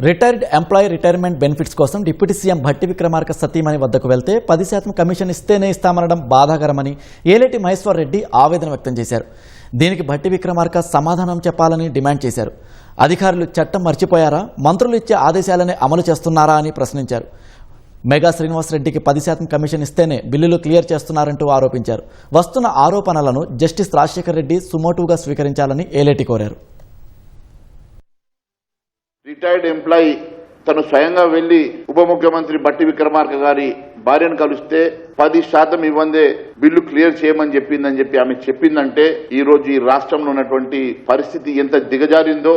Retired employee retirement benefits కోసం deputy CM Bhatti Vikramarka సతీమణి వద్దకు వెళ్తే 10% కమిషన్ ఇస్తేనే ఇస్తామనడం బాధాకరమని ఏలేటి మహేశ్వర్ రెడ్డి ఆవేదన వ్యక్తం చేశారు. దీనికి భట్టి విక్రమార్క సమాధానం చెప్పాలని డిమాండ్ చేశారు. అధికారులు చట్టం మర్చిపోయారా, మంత్రులు ఇచ్చే ఆదేశాలనే అమలు చేస్తున్నారా అని ప్రశ్నించారు. మెగా శ్రీనివాసరెడ్డికి 10% కమిషన్ ఇస్తేనే బిల్లులు క్లియర్ చేస్తున్నారంటూ ఆరోపించారు. వస్తున్న ఆరోపణలను జస్టిస్ రాజశేఖర్ రెడ్డి సుమోటుగా స్వీకరించాలని ఏలేటి కోరారు. రిటైర్డ్ ఎంప్లాయీ తను స్వయంగా వెళ్లి ఉప ముఖ్యమంత్రి భట్టి విక్రమార్క గారి భార్యను కలిస్తే 10% ఇవ్వందే బిల్లు క్లియర్ చేయమని చెప్పిందని ఆమె చెప్పిందంటే ఈ రోజు ఈ రాష్ట్రంలో ఉన్నటువంటి పరిస్థితి ఎంత దిగజారిందో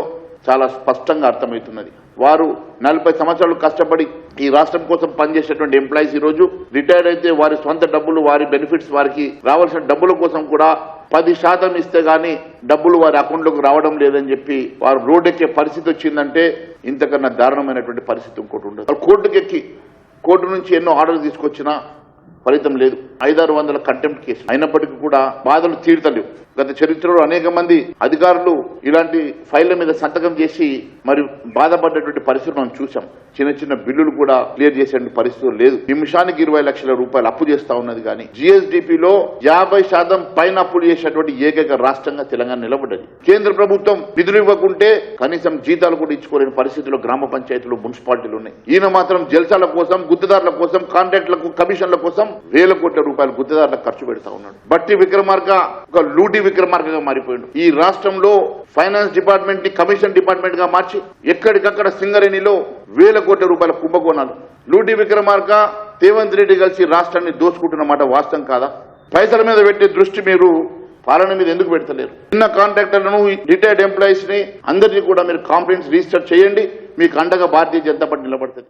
చాలా స్పష్టంగా అర్థమవుతున్నది. వారు 40 సంవత్సరాలు కష్టపడి ఈ రాష్ట్రం కోసం పనిచేసేటువంటి ఎంప్లాయీస్ ఈ రోజు రిటైర్డ్ అయితే వారి సొంత డబ్బులు, వారి బెనిఫిట్స్, వారికి రావాల్సిన డబ్బుల కోసం కూడా 10% ఇస్తే గానీ డబ్బులు వారి అకౌంట్లోకి రావడం లేదని చెప్పి వారు రోడ్డెక్కే పరిస్థితి వచ్చిందంటే ఇంతకన్నా దారుణమైనటువంటి పరిస్థితి ఇంకోటి ఉండదు. కోర్టుకెక్కి కోర్టు నుంచి ఎన్నో ఆర్డర్లు తీసుకొచ్చినా ఫలితం లేదు. 500-600 కంటెంప్ట్ కేసు అయినప్పటికీ కూడా బాధలు తీర్తలేవు. గత చరిత్రలో అనేక మంది అధికారులు ఇలాంటి ఫైళ్ల మీద సంతకం చేసి మరి బాధపడ్డటువంటి పరిస్థితులు మనం చూసాం. చిన్న చిన్న బిల్లులు కూడా క్లియర్ చేసేటువంటి పరిస్థితులు లేదు. నిమిషానికి 20 లక్షల రూపాయలు అప్పు చేస్తా ఉన్నది. కానీ జిఎస్డిపిలో 50% పైన అప్పులు చేసేటువంటి ఏకైక రాష్ట్రంగా తెలంగాణ నిలబడ్డది. కేంద్ర ప్రభుత్వం నిధులు ఇవ్వకుంటే కనీసం జీతాలు కూడా ఇచ్చుకోలేని పరిస్థితుల్లో గ్రామ పంచాయతీలు, మున్సిపాలిటీలు ఉన్నాయి. ఈయన మాత్రం జల్సాల కోసం, గుత్తదారుల కోసం, కాంట్రాక్టులకు, కమిషన్ల కోసం వేల కోట్ల రూపాయలు గుత్తదారులకు ఖర్చు పెడతా ఉన్నాడు. భట్టి విక్రమార్క ఒక లూటీ విక్రమార్కగా మారిపోయాడు. ఈ రాష్ట్రంలో ఫైనాన్స్ డిపార్ట్మెంట్ ని కమిషన్ డిపార్ట్మెంట్ గా మార్చి ఎక్కడికక్కడ సింగరేణిలో వేల కోట్ల రూపాయల కుంభకోణాలు. లూటీ విక్రమార్క, రేవంత్ రెడ్డి కలిసి రాష్ట్రాన్ని దోచుకుంటున్నమాట వాస్తవం కాదా? పైసల మీద పెట్టే దృష్టి మీరు పాలన మీద ఎందుకు పెడతలేరు? చిన్న కాంట్రాక్టర్లను, రిటైర్డ్ ఎంప్లాయీస్ ని అందరినీ కూడా మీరు కాంప్లైంట్స్ రిజిస్టర్ చేయండి. మీకు అండగా భారతీయ జనతా పార్టీ నిలబడుతుంది.